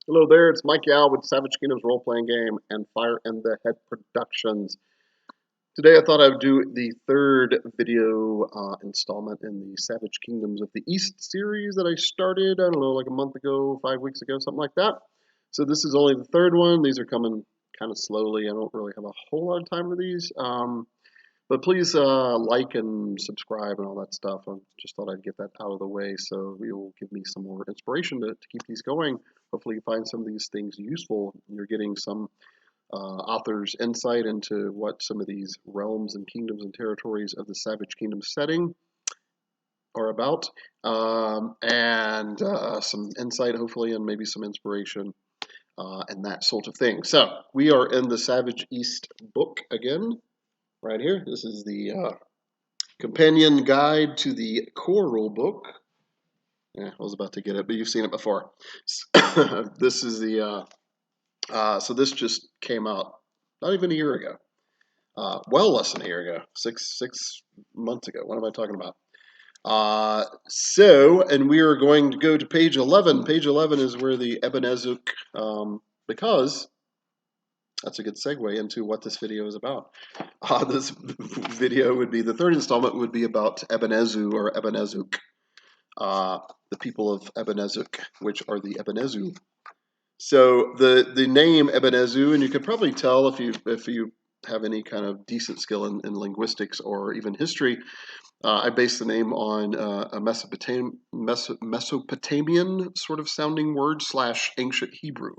Hello there, it's Mike Yao with Savage Kingdoms role-playing game and Fire and the Head Productions. Today I thought I would do the third video installment in the Savage Kingdoms of the East series that I started, I don't know, like a month ago, 5 weeks ago, something like that. So this is only the third one. These are coming kind of slowly. I don't really have a whole lot of time for these. But please like and subscribe and all that stuff. I just thought I'd get that out of the way so you'll give me some more inspiration to keep these going. Hopefully you find some of these things useful. You're getting some author's insight into what some of these realms and kingdoms and territories of the Savage Kingdom setting are about, and some insight, hopefully, and maybe some inspiration and that sort of thing. So we are in the Savage East book again, right here. This is the companion guide to the core rule book. Yeah, I was about to get it, but you've seen it before. This is the so this just came out not even a year ago. Well less than a year ago, six months ago. What am I talking about? And we are going to go to page 11. Page 11 is where the Ebenezzuk, because that's a good segue into what this video is about. This video would be, the third installment would be about Ebenezzu or Ebenezzuk, the people of Ebenezuke, which are the Ebenezzu. So the name Ebenezzu, and you could probably tell if you have any kind of decent skill in linguistics or even history, I based the name on a Mesopotamian sort of sounding word / ancient Hebrew.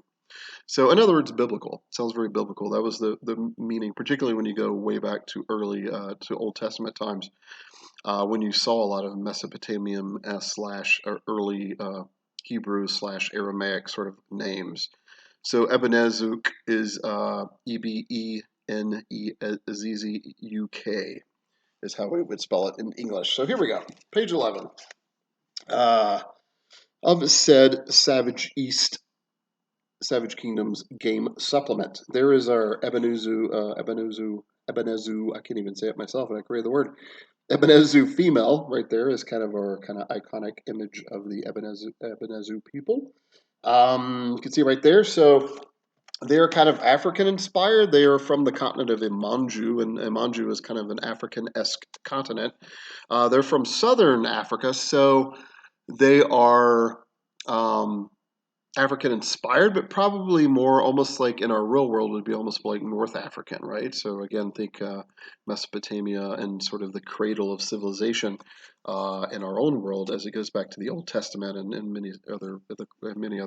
So in other words, biblical. Sounds very biblical. That was the meaning, particularly when you go way back to early to Old Testament times, when you saw a lot of Mesopotamian / or early Hebrew / Aramaic sort of names. So Ebenezzuk is Ebenezzuk is how we would spell it in English. So here we go, page 11. Of said Savage Kingdoms game supplement. There is our Ebenezzu, I can't even say it myself, and I created the word. Ebenezzu female, right there, is kind of our kind of iconic image of the Ebenezzu people. You can see right there. So they're kind of African inspired. They are from the continent of Emanju, and Emanju is kind of an African-esque continent. They're from southern Africa, so they are African inspired, but probably more almost like in our real world would be almost like North African, right? So again, think Mesopotamia and sort of the cradle of civilization in our own world, as it goes back to the Old Testament and many other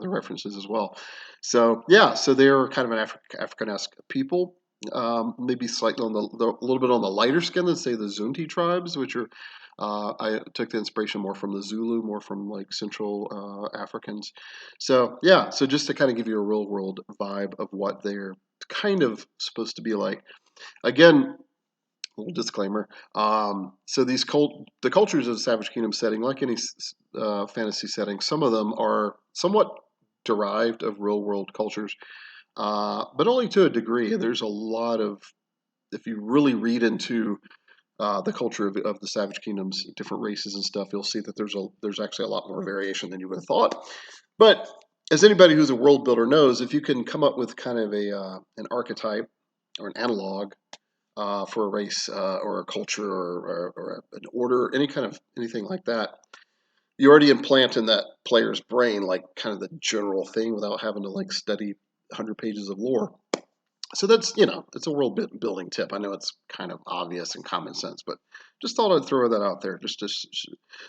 references as well. So yeah, so they're kind of an African-esque people. Maybe slightly on a little bit on the lighter skin than say the Zunti tribes, which are I took the inspiration more from the Zulu, more from like Central Africans. So yeah, so just to kind of give you a real world vibe of what they're kind of supposed to be like. Again, little disclaimer. So the cultures of the Savage Kingdom setting, like any fantasy setting, some of them are somewhat derived of real world cultures, but only to a degree. There's a lot of, if you really read into the culture of the Savage Kingdoms, different races and stuff, you'll see that there's actually a lot more variation than you would have thought. But as anybody who's a world builder knows, if you can come up with kind of an archetype or an analog for a race or a culture or an order, anything like that, you already implant in that player's brain like kind of the general thing without having to like study 100 pages of lore. So that's, it's a world building tip. I know it's kind of obvious and common sense, but just thought I'd throw that out there just to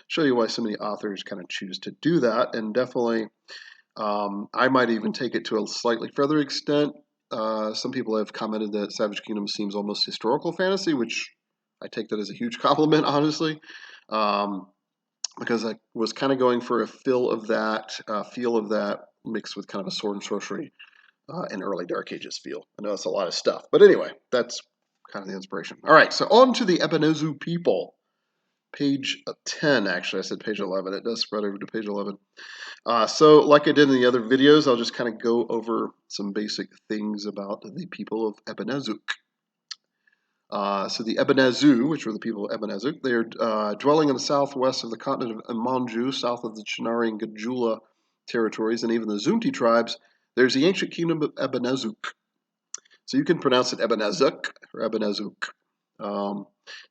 show you why so many authors kind of choose to do that. And definitely, I might even take it to a slightly further extent. Some people have commented that Savage Kingdom seems almost historical fantasy, which I take that as a huge compliment, honestly, because I was kind of going for a feel of that mixed with kind of a sword and sorcery and early Dark Ages feel. I know that's a lot of stuff, but anyway, that's kind of the inspiration. All right, so on to the Ebenezzu people. Page 10, actually. I said page 11. It does spread over to page 11. So like I did in the other videos, I'll just kind of go over some basic things about the people of Ebenezzuk. So the Ebenezzu, which were the people of Ebenezzuk, they are dwelling in the southwest of the continent of Emanju, south of the Chinari and Gajula territories, and even the Zunti tribes There's the ancient kingdom of Ebenezzuk. So you can pronounce it Ebenezzuk or Ebenezuk.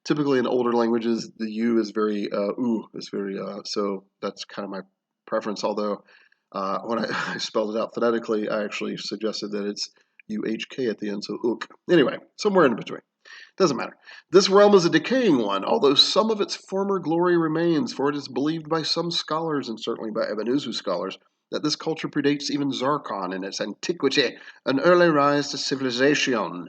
Typically in older languages, the U is very so that's kind of my preference. Although when I spelled it out phonetically, I actually suggested that it's UHK at the end, so ook. Anyway, somewhere in between. Doesn't matter. This realm is a decaying one, although some of its former glory remains, for it is believed by some scholars, and certainly by Ebenezzu scholars, that this culture predates even Zarkon in its antiquity, an early rise to civilization.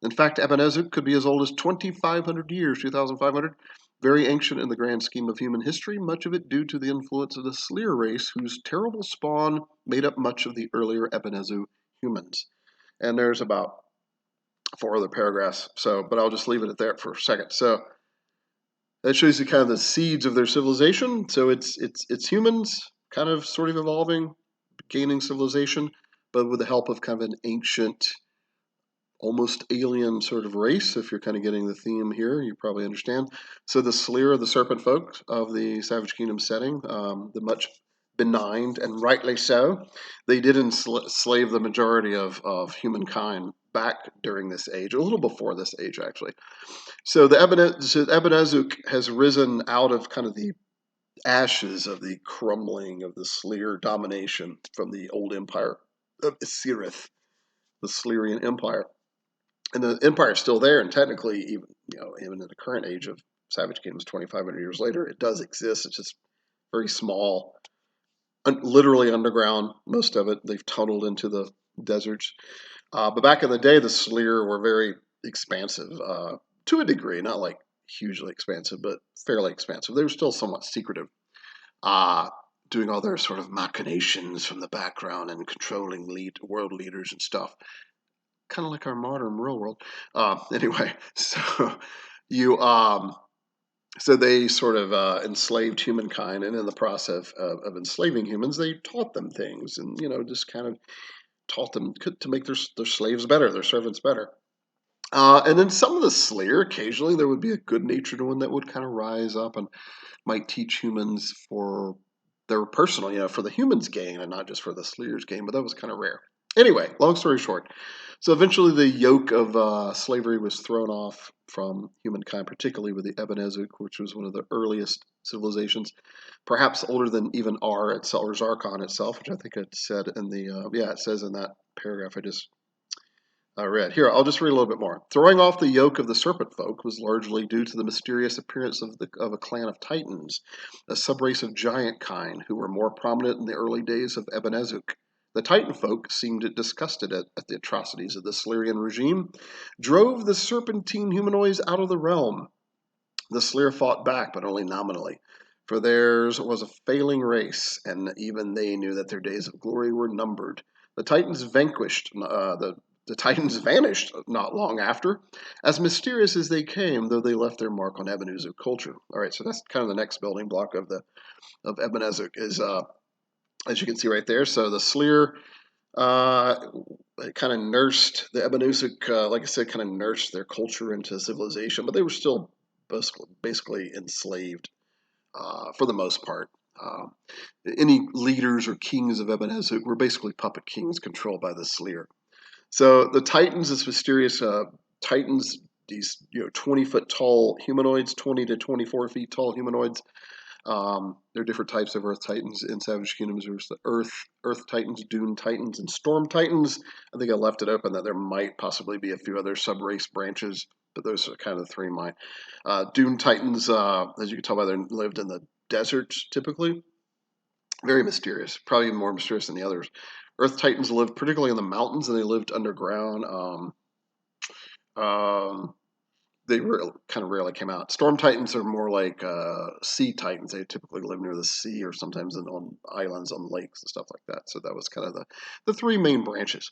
In fact, Ebenezzu could be as old as 2,500 years, 2,500, very ancient in the grand scheme of human history, much of it due to the influence of the Sslirian race, whose terrible spawn made up much of the earlier Ebenezzu humans. And there's about 4 other paragraphs, but I'll just leave it at that for a second. So that shows you kind of the seeds of their civilization. So it's humans kind of sort of evolving, gaining civilization, but with the help of kind of an ancient, almost alien sort of race. If you're kind of getting the theme here, you probably understand. So the Sslirian, the serpent folk of the Savage Kingdom setting, the much benign, and rightly so, they did enslave the majority of humankind back during this age, a little before this age actually. So the Ebenezuk has risen out of kind of the ashes of the crumbling of the Sslirian domination from the old empire of Isirith, the Sslirian Empire. And the empire is still there, and technically, even in the current age of Savage Kingdoms, 2,500 years later, it does exist. It's just very small, literally underground. Most of it, they've tunneled into the deserts. But back in the day, the Sslirian were very expansive to a degree, not like hugely expansive, but fairly expansive. They were still somewhat secretive, doing all their sort of machinations from the background and controlling world leaders and stuff. Kind of like our modern real world. Anyway, so you so they sort of enslaved humankind, and in the process of enslaving humans, they taught them things, and just kind of taught them to make their slaves better, their servants better. And then some of the Sslirian, occasionally there would be a good-natured one that would kind of rise up and might teach humans for their personal, for the humans' gain and not just for the Sslirian's gain, but that was kind of rare. Anyway, long story short, so eventually the yoke of slavery was thrown off from humankind, particularly with the Ebenezer, which was one of the earliest civilizations, perhaps older than even R itself, or Zarkon itself, which I think it said in the, it says in that paragraph I just read. Here, I'll just read a little bit more. Throwing off the yoke of the serpent folk was largely due to the mysterious appearance of a clan of Titans, a subrace of giant kind who were more prominent in the early days of Ebenezzuk. The Titan folk seemed disgusted at the atrocities of the Sslirian regime, drove the serpentine humanoids out of the realm. The Sslirian fought back, but only nominally, for theirs was a failing race, and even they knew that their days of glory were numbered. The Titans the Titans vanished not long after, as mysterious as they came, though they left their mark on Ebenezer culture. All right, so that's kind of the next building block of Ebenezer is, as you can see right there. So the Sslirian kind of nursed the Ebenezuk, like I said, kind of nursed their culture into civilization, but they were still basically enslaved for the most part. Any leaders or kings of Ebenezuk were basically puppet kings controlled by the Sslirian. So the Titans, this mysterious Titans, these 20-foot tall humanoids, 20 to 24 feet tall humanoids. There are different types of Earth Titans in Savage Kingdoms. There's the Earth Titans, Dune Titans, and Storm Titans. I think I left it open that there might possibly be a few other sub-race branches, but those are kind of the 3 in mine. Dune Titans, as you can tell by they lived in the deserts typically. Very mysterious, probably even more mysterious than the others. Earth Titans lived particularly in the mountains, and they lived underground. They kind of rarely came out. Storm Titans are more like sea Titans. They typically live near the sea or sometimes on islands, on lakes and stuff like that. So that was kind of the 3 main branches.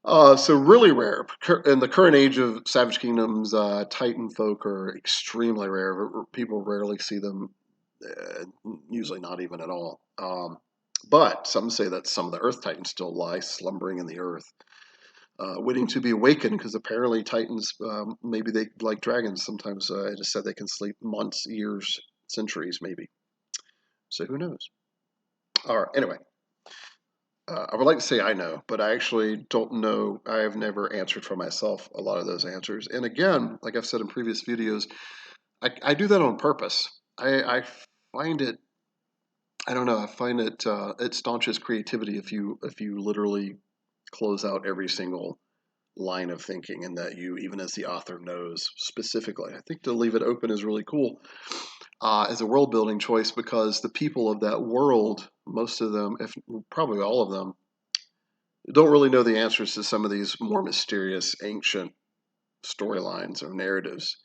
So really rare. In the current age of Savage Kingdoms, Titan folk are extremely rare. People rarely see them, usually not even at all. But some say that some of the Earth Titans still lie slumbering in the earth, waiting to be awakened, because apparently Titans, maybe they, like dragons, sometimes it is said they can sleep months, years, centuries maybe. So who knows? All right, anyway. I would like to say I know, but I actually don't know. I have never answered for myself a lot of those answers. And again, like I've said in previous videos, I do that on purpose. I find it, I don't know, I find it, it staunches creativity if you literally close out every single line of thinking and that you, even as the author, knows specifically. I think to leave it open is really cool as a world building choice because the people of that world, most of them, if probably all of them, don't really know the answers to some of these more mysterious ancient storylines or narratives.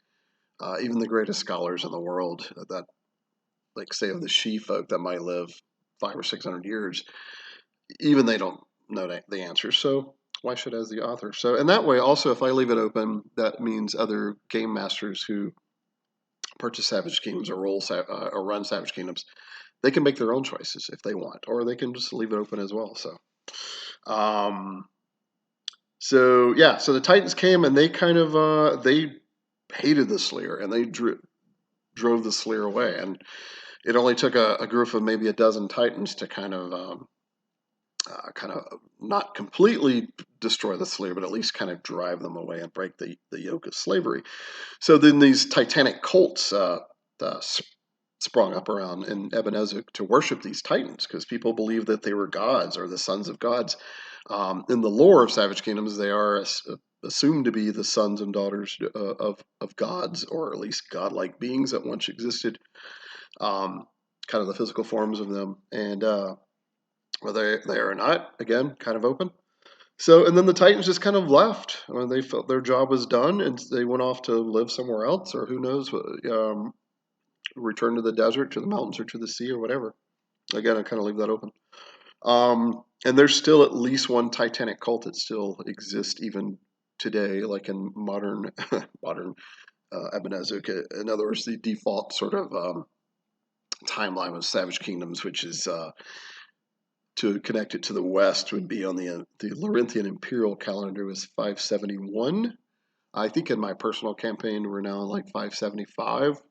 Even the greatest scholars in the world, that like say of the she folk that might live 500 or 600 years, even they don't know the answers. So why should I as the author? So in that way, also if I leave it open, that means other game masters who purchase Savage Kingdoms or or run Savage Kingdoms, they can make their own choices if they want, or they can just leave it open as well. Um, so the Titans came and they kind of they hated the Slayer and they drove the Slayer away. And it only took a group of maybe a dozen Titans to kind of not completely destroy the Slayer, but at least kind of drive them away and break the yoke of slavery. So then these Titanic cults uh, sprung up around in Ebenezer to worship these Titans because people believed that they were gods or the sons of gods. In the lore of Savage Kingdoms, they are assumed to be the sons and daughters of gods, or at least godlike beings that once existed, kind of the physical forms of them. And whether they are not, again, kind of open. So, and then the Titans just kind of left when they felt their job was done, and they went off to live somewhere else, or who knows, return to the desert, to the mountains, or to the sea, or whatever. Again, I kind of leave that open. And there's still at least one Titanic cult that still exists even today, like in modern Ebenezer. In other words, the default sort of timeline of Savage Kingdoms, which is to connect it to the west, would be on the Laurentian imperial calendar was 571. I think in my personal campaign we're now like 575.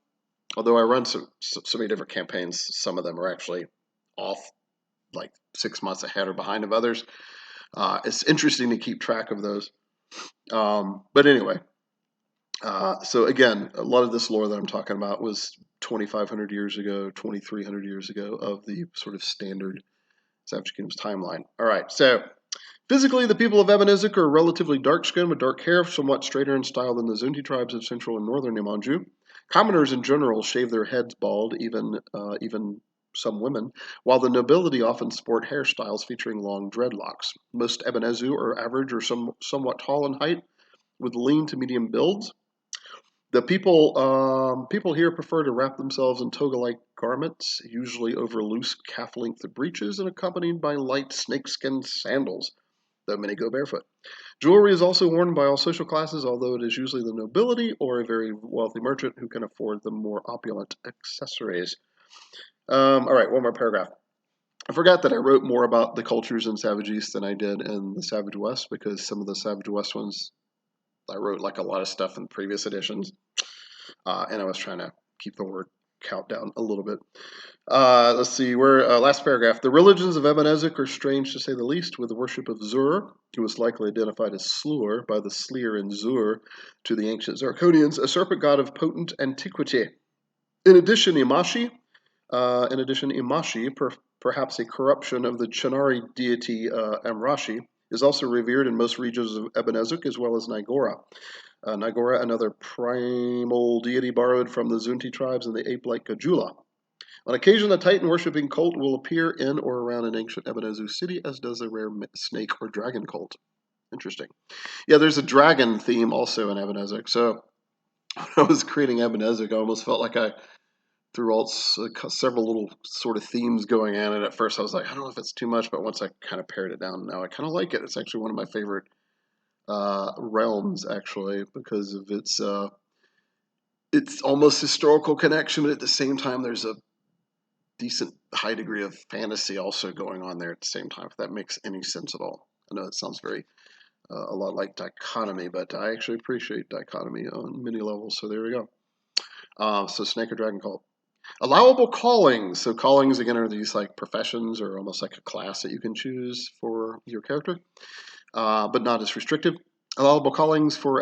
Although I run so many different campaigns, some of them are actually off like 6 months ahead or behind of others. It's interesting to keep track of those. But anyway, so again, a lot of this lore that I'm talking about was 2,500 years ago, 2,300 years ago of the sort of standard Savage Kingdoms timeline. All right, so physically, the people of Ebenezuke are relatively dark-skinned with dark hair, somewhat straighter in style than the Zunti tribes of central and northern Nemanju. Commoners in general shave their heads bald, even some women, while the nobility often sport hairstyles featuring long dreadlocks. Most Ebenezzu are average or somewhat tall in height, with lean to medium builds. The people here prefer to wrap themselves in toga-like garments, usually over loose calf-length breeches and accompanied by light snakeskin sandals, though many go barefoot. Jewelry is also worn by all social classes, although it is usually the nobility or a very wealthy merchant who can afford the more opulent accessories. All right, one more paragraph. I forgot that I wrote more about the cultures in Savage East than I did in the Savage West because some of the Savage West ones I wrote like a lot of stuff in previous editions, and I was trying to keep the word count down a little bit. Let's see, last paragraph. The religions of Ebenezuk are strange to say the least, with the worship of Zur, who was likely identified as Slur by the Sslirian Zur to the ancient Zarkonians, a serpent god of potent antiquity. In addition, Imashi, perhaps a corruption of the Chinari deity Amrashi, is also revered in most regions of Ebenezuk as well as Nigora. Nigora, another primal deity borrowed from the Zunti tribes and the ape-like Gajula. On occasion, a Titan-worshipping cult will appear in or around an ancient Ebenezzu city, as does a rare snake or dragon cult. Interesting. Yeah, there's a dragon theme also in Ebenezuk. So when I was creating Ebenezuk, I almost felt like I threw out several little sort of themes going on. And at first I was like, I don't know if it's too much, but once I kind of pared it down, now I kind of like it. It's actually one of my favorite realms, actually, because of its almost historical connection, but at the same time, there's a decent high degree of fantasy also going on there at the same time, if that makes any sense at all. I know it sounds very a lot like dichotomy, but I actually appreciate dichotomy on many levels. So there we go. So snake or dragon cult. Allowable callings. So callings again are these like professions or almost like a class that you can choose for your character, but not as restrictive. Allowable callings for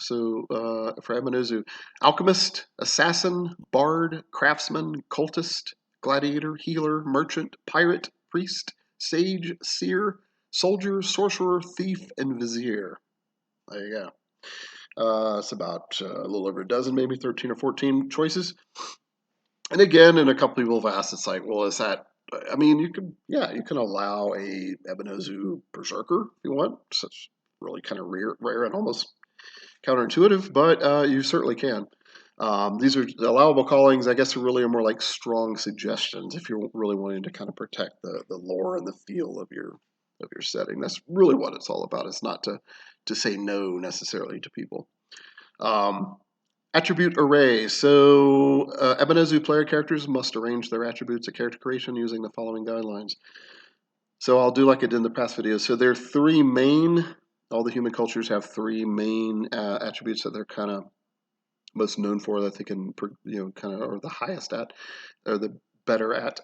Ebenezzu: alchemist, assassin, bard, craftsman, cultist, gladiator, healer, merchant, pirate, priest, sage, seer, soldier, sorcerer, thief, and vizier. There you go. It's about a little over a dozen, maybe 13 or 14 choices. And again, and a couple people have asked, it's like, well, is that? I mean, you can allow a Ebenezzu berserker if you want. So it's really kind of rare and almost counterintuitive, but you certainly can. These are allowable callings. I guess really are more like strong suggestions if you're really wanting to kind of protect the lore and the feel of your setting. That's really what it's all about. It's not to say no necessarily to people. Um, Attribute array. So Ebenezzu player characters must arrange their attributes at character creation using the following guidelines. So I'll do like I did in the past videos. So there are three main. All the human cultures have three main attributes that they're kind of most known for, that they can, kind of, or the highest at, or the better at.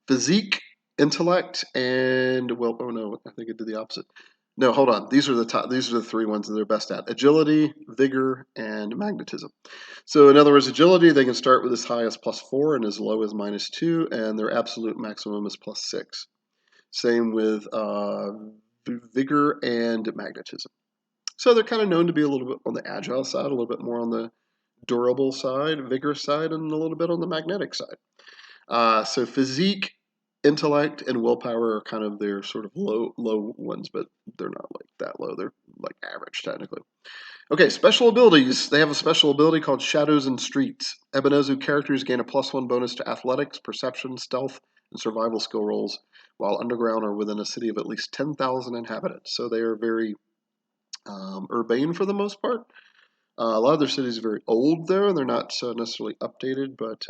Physique, intellect, and oh no, I think I did the opposite. No, hold on. These are the top. These are the three ones that they're best at: agility, vigor, and magnetism. So, in other words, agility, they can start with as high as +4 and as low as -2, and their absolute maximum is +6. Same with vigor and magnetism. So they're kind of known to be a little bit on the agile side, a little bit more on the durable side, vigorous side, and a little bit on the magnetic side. So physique, intellect, and willpower are kind of their sort of low ones, but they're not like that low. They're like average technically. Okay, special abilities. They have a special ability called Shadows and Streets. Ebenezzu characters gain a +1 bonus to athletics, perception, stealth, and survival skill rolls while underground or within a city of at least 10,000 inhabitants. So they are very urbane for the most part. A lot of their cities are very old there, and they're not necessarily updated, but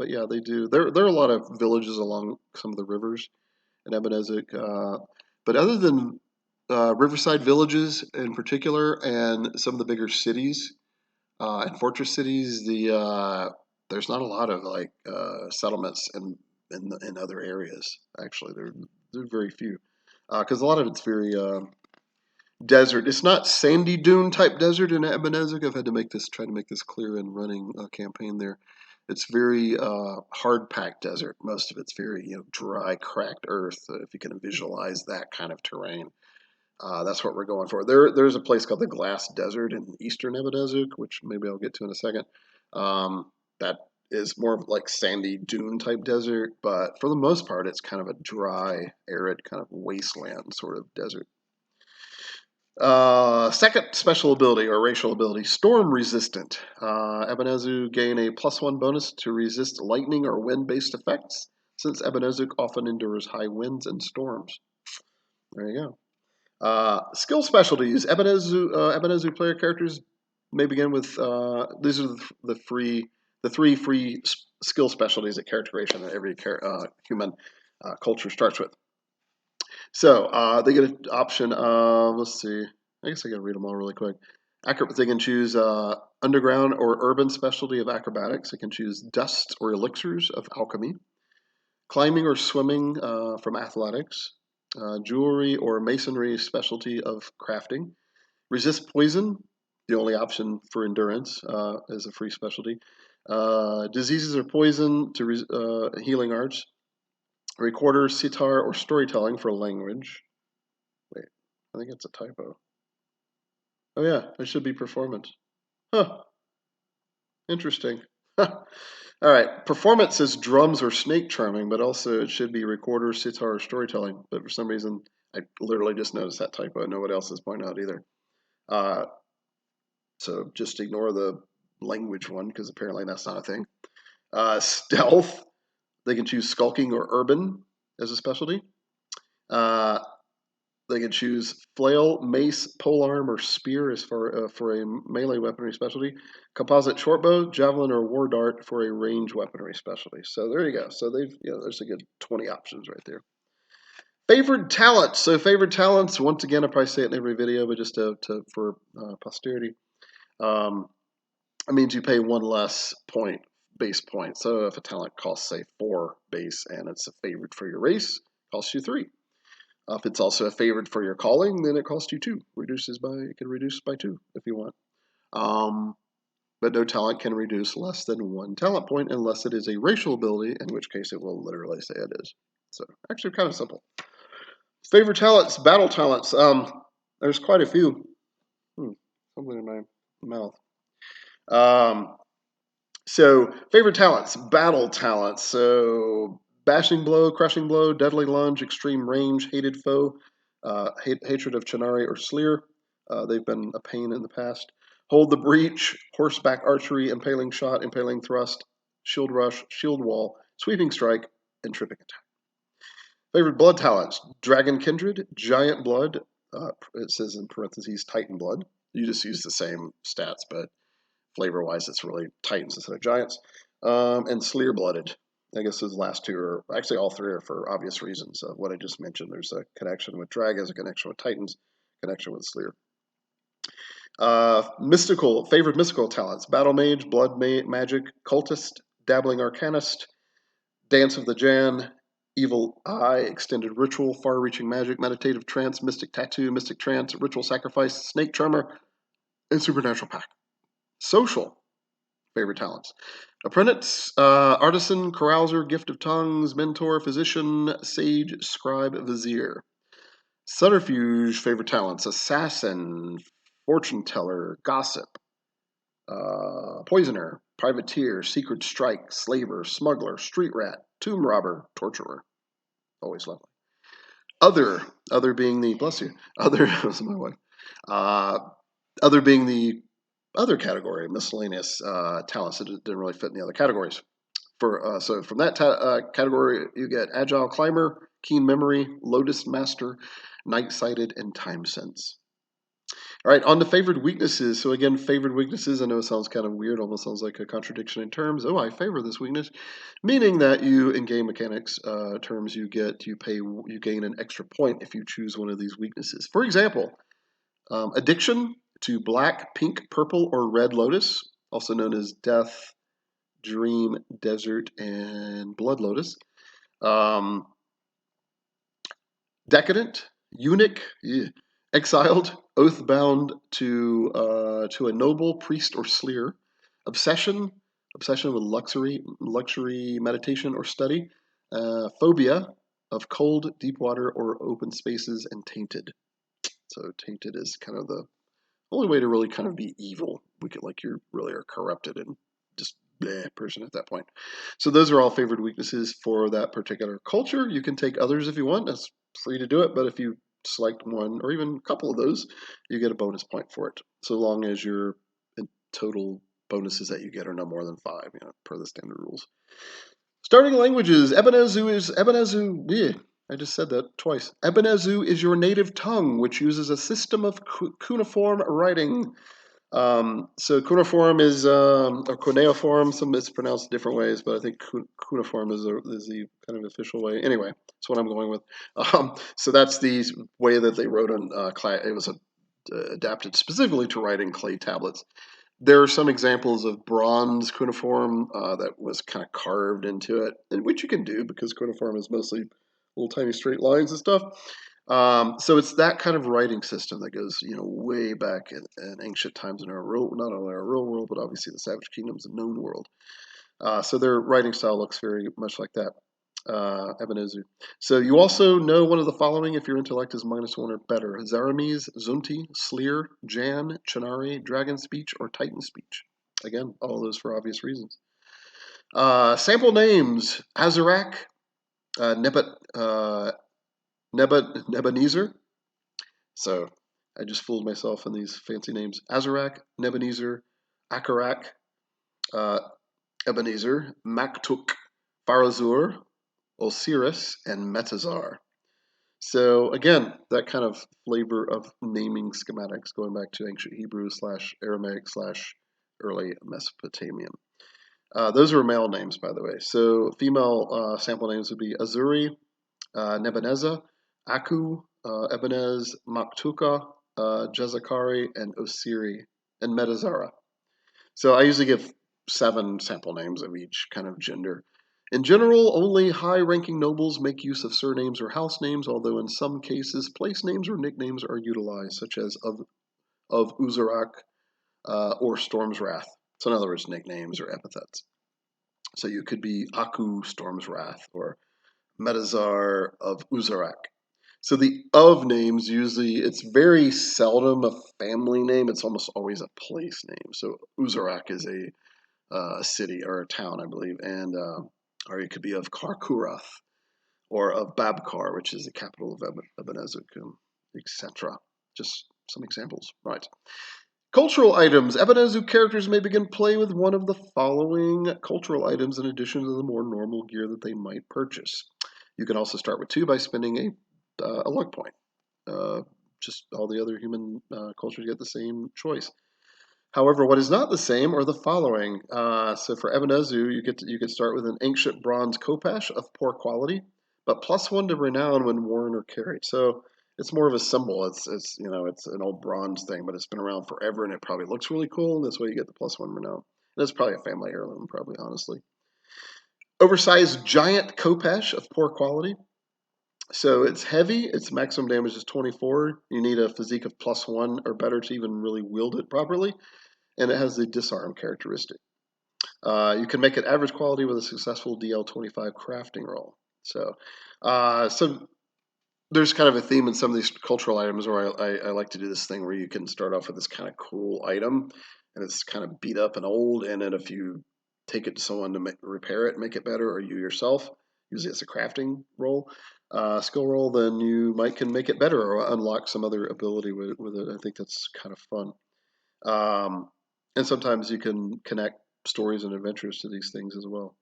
yeah, they do. There are a lot of villages along some of the rivers in Ebenezzuk, but other than riverside villages in particular, and some of the bigger cities and fortress cities, there's not a lot of like settlements in other areas. Actually, there are very few because a lot of it's very desert. It's not sandy dune type desert in Ebenezer. I've had to try to make this clear in running a campaign there. It's very hard packed desert. Most of it's very dry, cracked earth. If you can visualize that kind of terrain, that's what we're going for. There's a place called the Glass Desert in eastern Ebenezuk, which maybe I'll get to in a second. That is more of like sandy dune type desert, but for the most part, it's kind of a dry, arid kind of wasteland sort of desert. Second special ability or racial ability, Storm Resistant. Ebenezzu gain a +1 bonus to resist lightning or wind-based effects, since Ebenezer often endures high winds and storms. There you go. Skill specialties. Ebenezzu player characters may begin with these are the three free skill specialties at character creation that every human culture starts with. So they get an option of, let's see, I guess I gotta read them all really quick. They can choose underground or urban specialty of acrobatics. They can choose dust or elixirs of alchemy, climbing or swimming from athletics, jewelry or masonry specialty of crafting, resist poison, the only option for endurance as a free specialty, diseases or poison to healing arts, recorder, sitar, or storytelling for language. Wait, I think it's a typo. Oh yeah, it should be performance. Huh, interesting. All right, performance is drums or snake charming, but also it should be recorder, sitar, or storytelling. But for some reason, I literally just noticed that typo. Nobody else has pointed out either. So just ignore the language one because apparently that's not a thing. Stealth, they can choose skulking or urban as a specialty. They can choose flail, mace, polearm, or spear as for a melee weaponry specialty. Composite shortbow, javelin, or war dart for a range weaponry specialty. So there you go. So there's a good 20 options right there. Favored talents. So favored talents. Once again, I probably say it in every video, but just for posterity, it means you pay one less point base points. So if a talent costs, say, 4 base and it's a favorite for your race, it costs you 3. If it's also a favorite for your calling, then it costs you 2. You can reduce by 2 if you want. But no talent can reduce less than 1 talent point unless it is a racial ability, in which case it will literally say it is. So actually kind of simple. Favorite talents, battle talents. There's quite a few. Something in my mouth. So favorite talents, battle talents. So bashing blow, crushing blow, deadly lunge, extreme range, hated foe, hatred of Chariot or Sslirian. They've been a pain in the past. Hold the breach, horseback archery, impaling shot, impaling thrust, shield rush, shield wall, sweeping strike, and tripping attack. Favorite blood talents, dragon kindred, giant blood. It says in parentheses titan blood. You just use the same stats, but flavor-wise, it's really titans instead of giants. And Sslirian blooded. I guess those last two are actually all three are for obvious reasons. What I just mentioned, there's a connection with dragons, a connection with titans, connection with Sslirian. Favorite mystical talents: battle mage, blood magic, cultist, dabbling arcanist, dance of the Jan, evil eye, extended ritual, far-reaching magic, meditative trance, mystic tattoo, mystic trance, ritual sacrifice, snake charmer, and supernatural pact. Social favorite talents: apprentice, artisan, carouser, gift of tongues, mentor, physician, sage, scribe, vizier. Subterfuge favorite talents: assassin, fortune teller, gossip, poisoner, privateer, secret strike, slaver, smuggler, street rat, tomb robber, torturer. Always lovely. Other being the, bless you, other, was my wife. Other being the other category, miscellaneous talents that didn't really fit in the other categories. So from that category, you get agile climber, keen memory, lotus master, night sighted, and time sense. All right, on to favored weaknesses. So again, favored weaknesses. I know it sounds kind of weird, almost sounds like a contradiction in terms. Oh, I favor this weakness, meaning that you, in game mechanics terms, you gain an extra point if you choose one of these weaknesses. For example, addiction to black, pink, purple, or red lotus, also known as death, dream, desert, and blood lotus. Decadent, eunuch, exiled, oath-bound to a noble, priest, or Sslirian. Obsession with luxury meditation or study. Phobia of cold, deep water, or open spaces, and tainted. So tainted is kind of the only way to really kind of be evil. You really are corrupted and just bleh person at that point. So those are all favored weaknesses for that particular culture. You can take others if you want. That's free to do it. But if you select one or even a couple of those, you get a bonus point for it. So long as your total bonuses that you get are no more than 5, per the standard rules. Starting languages. Ebenezzu. Yeah, I just said that twice. Ebenezzu is your native tongue, which uses a system of cuneiform writing. So cuneiform is or cuneiform. It's pronounced different ways, but I think cuneiform is the kind of official way. Anyway, that's what I'm going with. So that's the way that they wrote on clay. It was adapted specifically to writing clay tablets. There are some examples of bronze cuneiform that was kind of carved into it, and which you can do because cuneiform is mostly little tiny straight lines and stuff. So it's that kind of writing system that goes, way back in ancient times in not only our real world, but obviously the Savage Kingdom's a known world. So their writing style looks very much like that. Ebenezzu. So you also know one of the following if your intellect is -1 or better: Zarames, Zunti, Sslirian, Jan, Chinari, Dragon Speech, or Titan Speech. Again, all those for obvious reasons. Sample names: Azarak, Ebenezer. So I just fooled myself in these fancy names: Azarak, Ebenezer, Akarak, Ebenezer, Maktuk, Farazur, Osiris, and Metazar. So again, that kind of flavor of naming schematics going back to ancient Hebrew / Aramaic / early Mesopotamian. Those are male names, by the way. So female sample names would be Azuri, Nebuchadnezzar, Aku, Ebenez, Maktuka, Jezakari, and Osiri, and Metazara. So I usually give 7 sample names of each kind of gender. In general, only high-ranking nobles make use of surnames or house names, although in some cases, place names or nicknames are utilized, such as of Uzarak or Storm's Wrath. So in other words, nicknames or epithets. So you could be Aku, Storm's Wrath, or Metazar of Uzarak. So the of names usually, it's very seldom a family name. It's almost always a place name. So Uzarak is a city or a town, I believe, and or it could be of Karkurath or of Babkar, which is the capital of Ebenezzuk, etc. Just some examples, right? Cultural items. Ebenezzu characters may begin play with one of the following cultural items in addition to the more normal gear that they might purchase. You can also start with 2 by spending a luck point. Just all the other human cultures get the same choice. However, what is not the same are the following. So for Ebenezzu, you could start with an ancient bronze khopesh of poor quality, but +1 to renown when worn or carried. So it's more of a symbol. It's it's an old bronze thing, but it's been around forever, and it probably looks really cool. And that's why you get the +1 renown. And it's probably a family heirloom, probably honestly. Oversized giant khopesh of poor quality. So it's heavy. Its maximum damage is 24. You need a physique of +1 or better to even really wield it properly, and it has the disarm characteristic. You can make it average quality with a successful DL25 crafting roll. So there's kind of a theme in some of these cultural items where I like to do this thing where you can start off with this kind of cool item, and it's kind of beat up and old, and then if you take it to someone to repair it, make it better, or you yourself, usually it's a crafting roll, skill roll, then you can make it better or unlock some other ability with it. I think that's kind of fun. And sometimes you can connect stories and adventures to these things as well.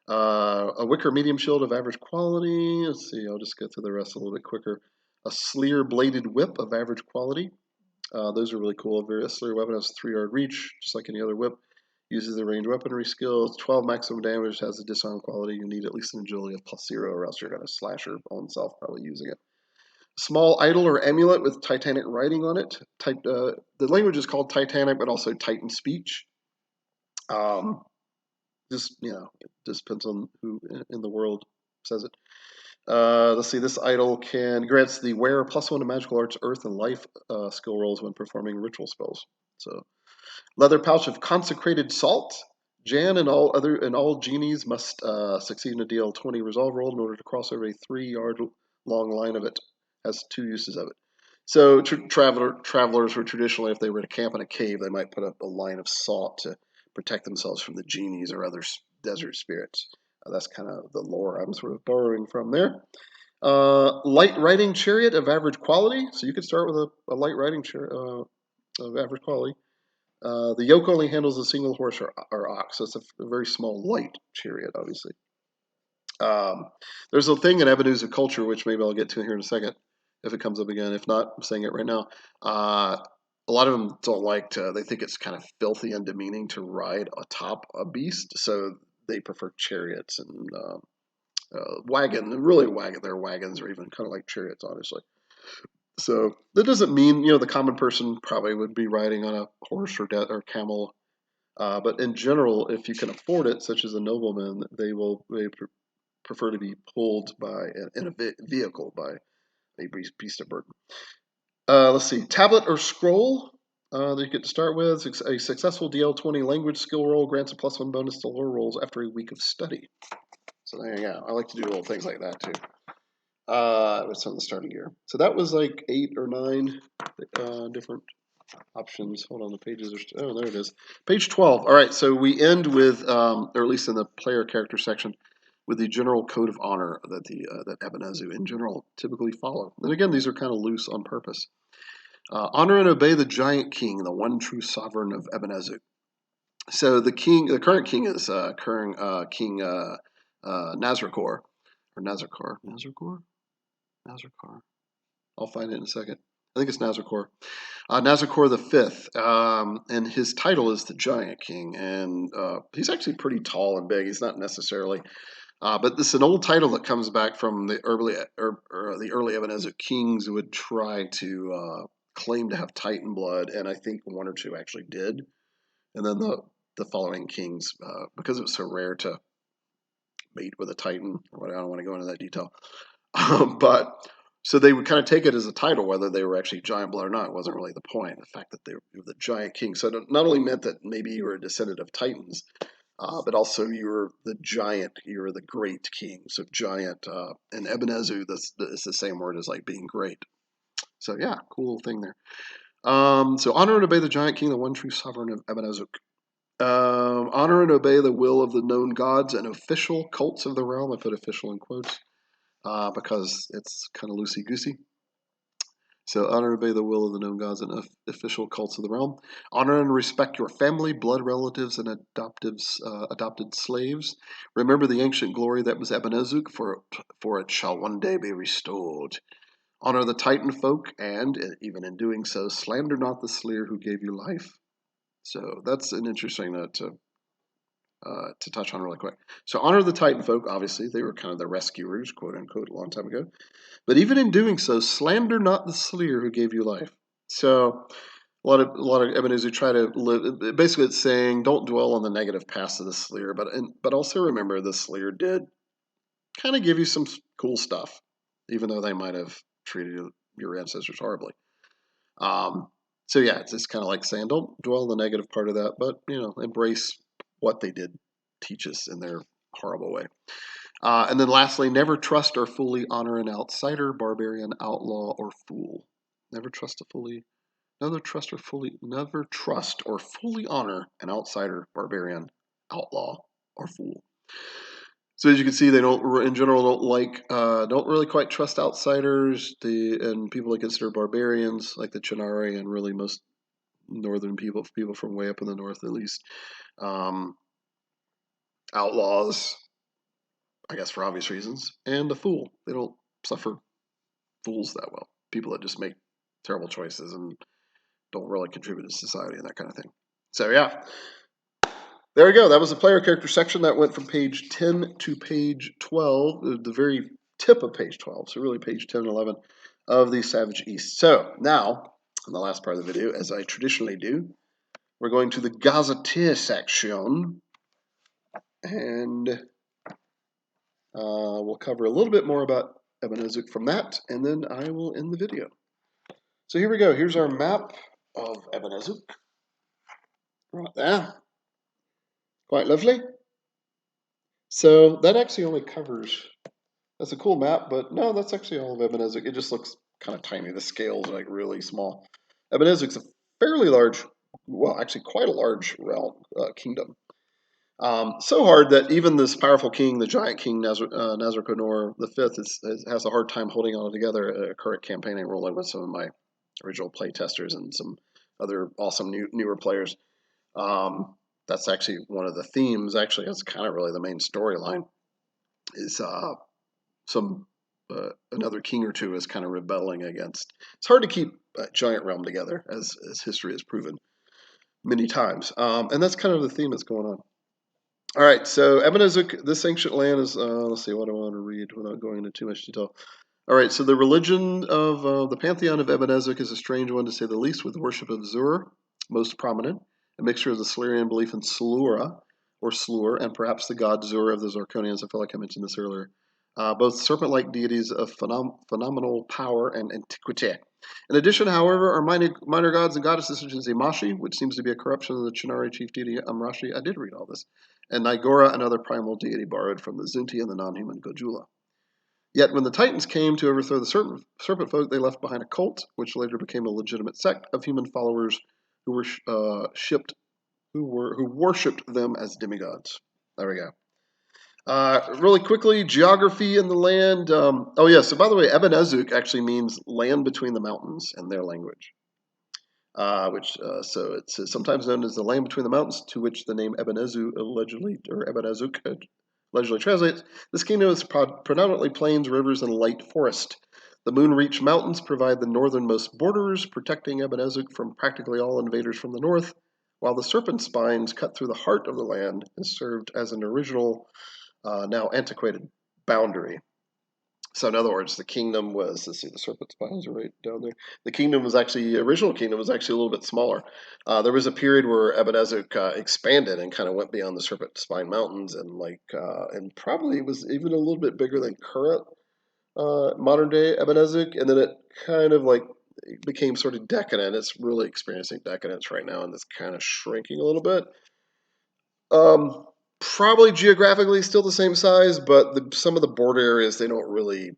A wicker medium shield of average quality. Let's see, I'll just get through the rest a little bit quicker. A Sslirian bladed whip of average quality. Those are really cool. A Sslirian weapon has 3-yard reach, just like any other whip. Uses the ranged weaponry skill. It's 12 maximum damage, has a disarm quality. You need at least an agility of +0, or else you're going to slash your own self probably using it. Small idol or amulet with Titanic writing on it. The language is called Titanic, but also Titan speech. It just depends on who in the world says it. Let's see. This idol grants the wearer +1 to magical arts, earth, and life skill rolls when performing ritual spells. So, leather pouch of consecrated salt. Jan and all genies must succeed in a DL20 resolve roll in order to cross over a 3-yard long line of it. Has 2 uses of it. So travelers were traditionally, if they were to camp in a cave, they might put up a line of salt to protect themselves from the genies or other desert spirits. That's kind of the lore I'm sort of borrowing from there. Light riding chariot of average quality. So you could start with a light riding chariot of average quality. The yoke only handles a single horse or ox, so it's a very small light chariot, obviously. There's a thing in Ebenezer culture, which maybe I'll get to here in a second, if it comes up again. If not, I'm saying it right now. A lot of them don't they think it's kind of filthy and demeaning to ride atop a beast, so they prefer chariots and their wagons are even kind of like chariots, honestly. So that doesn't mean, the common person probably would be riding on a horse or camel. But in general, if you can afford it, such as a nobleman, they prefer to be pulled in a vehicle by a beast of burden. Let's see, tablet or scroll that you get to start with. A successful DL20 language skill roll grants a +1 bonus to lore rolls after a week of study. So there you go. I like to do little things like that too. With some of the starting gear. So that was like 8 or 9 different options. Hold on, the pages are. Oh, there it is. Page 12. All right, so we end with, or at least in the player character section, with the general code of honor that Ebenezzu in general typically follow. And again, these are kind of loose on purpose. Honor and obey the giant king, the one true sovereign of Ebenezer. So the current king is King Nazrakor, or Nazrakor. I'll find it in a second. I think it's Nazrakor. Nazrakor the Fifth, and his title is the Giant King, and he's actually pretty tall and big. He's not necessarily, but this is an old title that comes back from the early Ebenezer kings who would try to claim to have Titan blood, and I think 1 or 2 actually did. And then the the following kings, because it was so rare to mate with a titan. I don't want to go into that detail. But so they would kind of take it as a title, whether they were actually giant blood or not. It wasn't really the point. The fact that they were the giant king. So it not only meant that maybe you were a descendant of titans, but also you were the giant. You were the great king. So giant. And Ebenezzu, is the same word as like being great. So yeah, cool thing there. So honor and obey the giant king, the one true sovereign of Ebenezzuk. Honor and obey the will of the known gods and official cults of the realm. I put official in quotes because it's kind of loosey-goosey. So honor and obey the will of the known gods and official cults of the realm. Honor and respect your family, blood relatives, and adopted slaves. Remember the ancient glory that was Ebenezzuk, for it shall one day be restored. Honor the Titan folk, and, even in doing so, slander not the Slir who gave you life. So that's an interesting note to touch on really quick. So honor the Titan folk, obviously. They were kind of the rescuers, quote unquote, a long time ago. But even in doing so, slander not the Slir who gave you life. So a lot of Ebenezer try to live. Basically, it's saying don't dwell on the negative past of the Slir, but also remember the Slir did kind of give you some cool stuff, even though they might have treated your ancestors horribly. So yeah, it's just kind of like saying don't dwell on the negative part of that, but embrace what they did teach us in their horrible way. And then lastly, never trust or fully honor an outsider, barbarian, outlaw, or fool. Never trust or fully honor an outsider, barbarian, outlaw, or fool. So as you can see, they don't really quite trust outsiders. And people they consider barbarians, like the Chennari, and really most northern people from way up in the north, at least. Outlaws, I guess for obvious reasons, and the fool. They don't suffer fools that well. People that just make terrible choices and don't really contribute to society and that kind of thing. So yeah. There we go. That was the player character section. That went from page 10 to page 12, the very tip of page 12. So really page 10 and 11 of the Savage East. So now, in the last part of the video, as I traditionally do, we're going to the Gazetteer section. And we'll cover a little bit more about Ebenezer from that, and then I will end the video. So here we go. Here's our map of Ebenezer. Right there. Quite lovely. So that actually only covers, that's a cool map, but no, that's actually all of Ebenezer. It just looks kind of tiny. The scale's like really small. Ebenezuk's a fairly large, well, actually quite a large realm, kingdom. So hard that even this powerful king, the giant king Nazarconor V, has a hard time holding all together at a current campaigning rolling with some of my original play testers and some other awesome newer players. That's actually one of the themes. Actually, that's kind of really the main storyline. Is another king or two is kind of rebelling against. It's hard to keep a giant realm together, as history has proven many times, and that's kind of the theme that's going on. All right, so Ebenezuk, this ancient land is, let's see, what do I want to read without going into too much detail? All right, so the religion of the pantheon of Ebenezuk is a strange one to say the least, with worship of Zur most prominent, a mixture of the Sslirian belief in Slura, or Slur, and perhaps the god Zur of the Zarkonians. I feel like I mentioned this earlier. Both serpent-like deities of phenomenal power and antiquity. In addition, however, are minor gods and goddesses such as Imashi, which seems to be a corruption of the Chennari chief deity Amrashi. I did read all this. And Nigora, another primal deity borrowed from the Zunti and the non-human Gojula. Yet when the Titans came to overthrow the serpent folk, they left behind a cult, which later became a legitimate sect of human followers who were who worshipped them as demigods. There we go. Really quickly, geography in the land. Oh yeah, so by the way, Ebenezzuk actually means land between the mountains in their language. So it's sometimes known as the land between the mountains, to which the name Ebenezzu Ebenezzuk allegedly translates. This kingdom is predominantly plains, rivers, and light forest. The moon-reached mountains provide the northernmost borders, protecting Ebenezzuk from practically all invaders from the north, while the serpent spines cut through the heart of the land and served as an original, now antiquated boundary. So in other words, the kingdom was, let's see, the serpent spines are right down there. The kingdom was actually, original kingdom was actually a little bit smaller. There was a period where Ebenezer expanded and kind of went beyond the serpent spine mountains, and probably was even a little bit bigger than current modern day Ebenezer, and then it kind of like became sort of decadent. It's really experiencing decadence right now, and it's kind of shrinking a little bit. Probably geographically still the same size, but some of the border areas they don't really.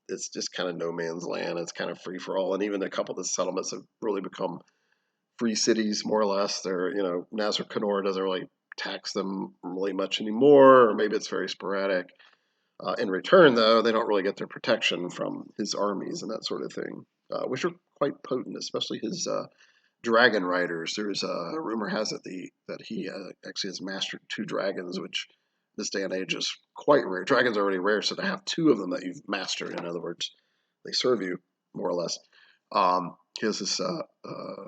It's just kind of no man's land. It's kind of free for all, and even a couple of the settlements have really become free cities, more or less. They're Nazar Kanor doesn't really tax them really much anymore, or maybe it's very sporadic. In return, though, they don't really get their protection from his armies and that sort of thing, which are quite potent, especially his dragon riders. There's a rumor has it that he actually has mastered 2 dragons, which this day and age is quite rare. Dragons are already rare, so to have 2 of them that you've mastered, in other words, they serve you more or less. He has this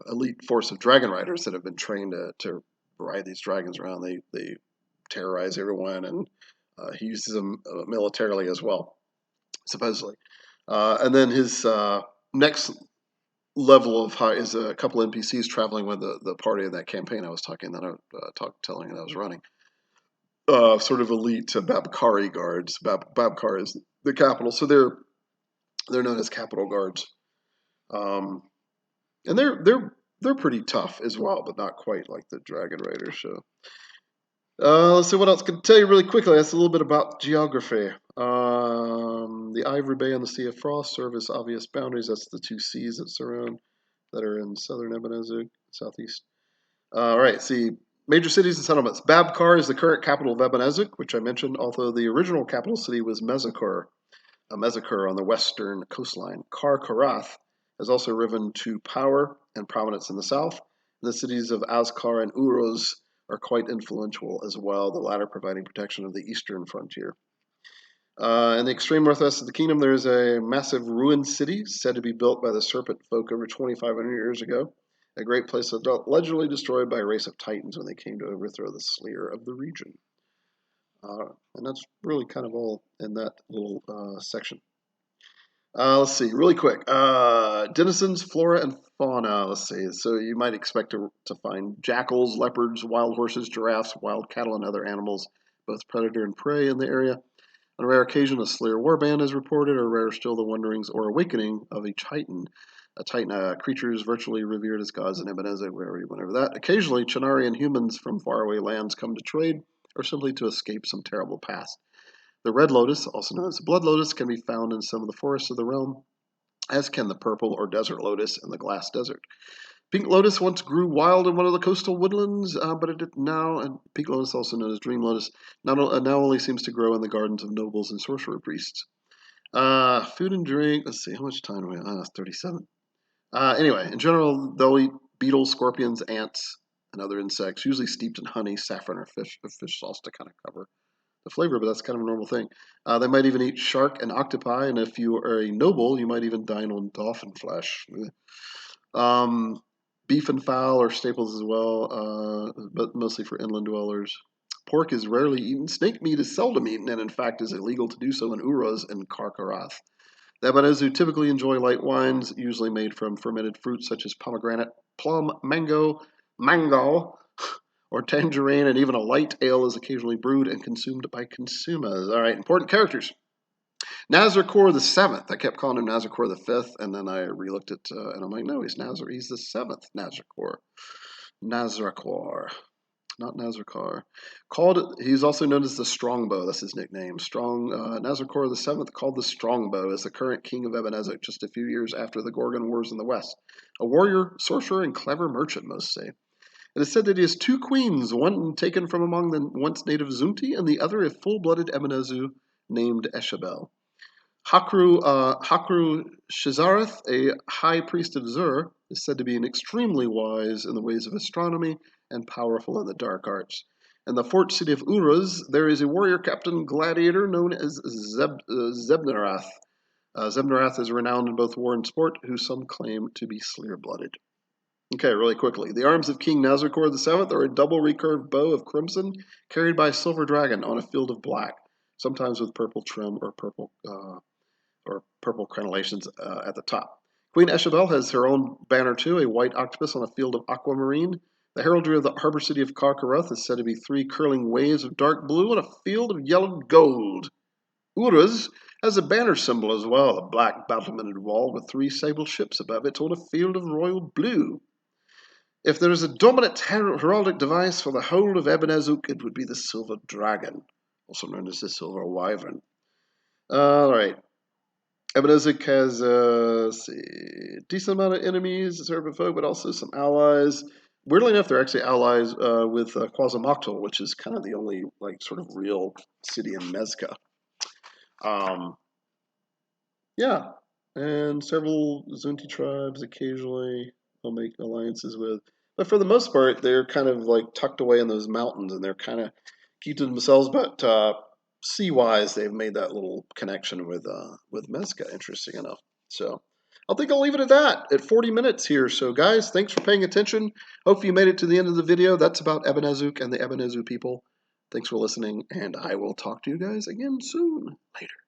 elite force of dragon riders that have been trained to ride these dragons around. They terrorize everyone, and he uses them militarily as well, supposedly. And then his next level of high is a couple NPCs traveling with the party in that campaign I was telling that I was running. Sort of elite Babkari guards. Babkar is the capital, so they're known as capital guards, um, and they're pretty tough as well, but not quite like the Dragon Raiders. So let's see what else I can tell you really quickly. That's a little bit about geography. The Ivory Bay and the Sea of Frost serve as obvious boundaries. That's the 2 seas that are in southern Ebenezer, southeast. All right, see, major cities and settlements. Babkar is the current capital of Ebenezzuk, which I mentioned, although the original capital city was Mezakar on the western coastline. Kar Karath has also risen to power and prominence in the south. The cities of Azkar and Uros are quite influential as well, the latter providing protection of the eastern frontier. In the extreme northwest of the kingdom, there is a massive ruined city said to be built by the serpent folk over 2,500 years ago. A great place allegedly destroyed by a race of titans when they came to overthrow the Sslirian of the region. And that's really kind of all in that little section. Let's see, really quick. Denizens, flora, and fauna. Let's see. So you might expect to find jackals, leopards, wild horses, giraffes, wild cattle, and other animals, both predator and prey, in the area. On a rare occasion, a Sslirian warband is reported, or rarer still, the wanderings or awakening of a Titan. A Titan creature is virtually revered as gods in Ebenezer, whenever that. Occasionally, Chariot humans from faraway lands come to trade, or simply to escape some terrible past. The red lotus, also known as the blood lotus, can be found in some of the forests of the realm, as can the purple or desert lotus in the glass desert. Pink lotus once grew wild in one of the coastal woodlands, but it now, and pink lotus, also known as dream lotus, now only seems to grow in the gardens of nobles and sorcerer priests. Food and drink. Let's see, how much time do we have? It's 37. Anyway, in general, they'll eat beetles, scorpions, ants, and other insects, usually steeped in honey, saffron, or fish sauce to kind of cover the flavor, but that's kind of a normal thing. They might even eat shark and octopi, and if you are a noble, you might even dine on dolphin flesh. Beef and fowl are staples as well, but mostly for inland dwellers. Pork is rarely eaten. Snake meat is seldom eaten, and in fact is illegal to do so in Uros and Karkarath. The Ebenezzu typically enjoy light wines, usually made from fermented fruits such as pomegranate, plum, mango, or tangerine, and even a light ale is occasionally brewed and consumed by consumers. All right, important characters. Nazarkor the seventh. I kept calling him Nazarkor the fifth, and then I relooked it, and I'm like, no, he's the seventh Nazarkor. Nazarkor, not Nazarkar. He's also known as the Strongbow. That's his nickname. Nazarkor the seventh, called the Strongbow, is the current king of Ebenezuk, just a few years after the Gorgon Wars in the west. A warrior, sorcerer, and clever merchant, most say. It is said that he has 2 queens, one taken from among the once native Zunti, and the other a full-blooded Ebenezzu named Eshabel. Hakru Shazareth, a high priest of Zur, is said to be extremely wise in the ways of astronomy and powerful in the dark arts. In the fort city of Uruz, there is a warrior captain gladiator known as Zebnarath. Zebnarath is renowned in both war and sport, who some claim to be Sslirian-blooded. Okay, really quickly. The arms of King Nazarkor VII are a double recurved bow of crimson carried by a silver dragon on a field of black, sometimes with purple trim or purple or purple crenellations at the top. Queen Eshabelle has her own banner too, a white octopus on a field of aquamarine. The heraldry of the harbor city of Karkaroth is said to be 3 curling waves of dark blue on a field of yellowed gold. Uruz has a banner symbol as well, a black battlemented wall with 3 sable ships above it on a field of royal blue. If there is a dominant heraldic device for the whole of Ebenezzuk, it would be the silver dragon, also known as the silver wyvern. All right. Ebenezer has a decent amount of enemies, Serpent folk, but also some allies. Weirdly enough, they're actually allies with Quasamoctal, which is kind of the only like sort of real city in Mezca. Yeah, and several Zunti tribes occasionally will make alliances with, but for the most part, they're kind of like tucked away in those mountains, and they're kind of keep to themselves. But sea-wise, they've made that little connection with Mezca. Interesting enough. So I think I'll leave it at that at 40 minutes here. So guys, thanks for paying attention. Hope you made it to the end of the video. That's about Ebenezzuk and the Ebenezzu people. Thanks for listening, and I will talk to you guys again soon. Later.